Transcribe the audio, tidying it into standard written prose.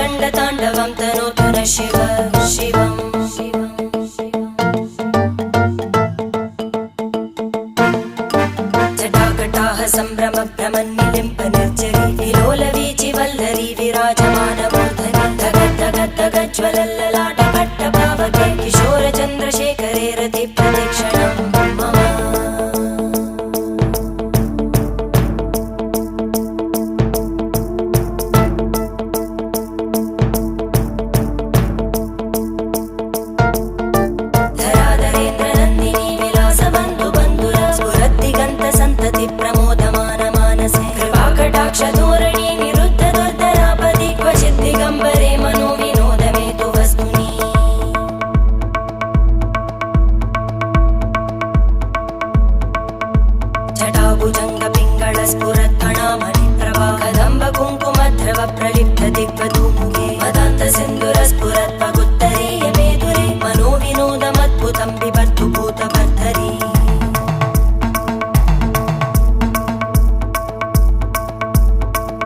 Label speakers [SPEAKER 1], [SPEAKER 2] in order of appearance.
[SPEAKER 1] रङ्गताण्डवं तनोतु न शिव शिवम् जटाकटाः सम्भ्रमभ्रमन्निलिम्प निर्जरी विलोलवीचि वल्लरी विराजमानमूर्धनि धगज्ज्वलल्ललाटपट्टपावके किशोरचन्द्रशेखरे रतिप्रतिक्षणं मम धराधरेन्द्रनन्दिनी विलासबन्धुबन्धुर स्फुरद्दिगन्तसन्तति प्रमोदमान मानसे कृपाकटाक्षधोरणी निरुद्ध दुर्धरापदि क्वचित् दिगम्बरे मनो विनोदमेतु वस्तुनि जटाभुजङ्गपिङ्गळस्फुरत्फणामणिप्रभा कदम्बकुङ्कुमद्रव प्रलिप्त दिग्वधूमुखे मदान्तसिन्धुरस्फुरत्पगुत्तरीयमेधुरे मनो विनोदमद्भुतं बिभर्तु भूतभर्त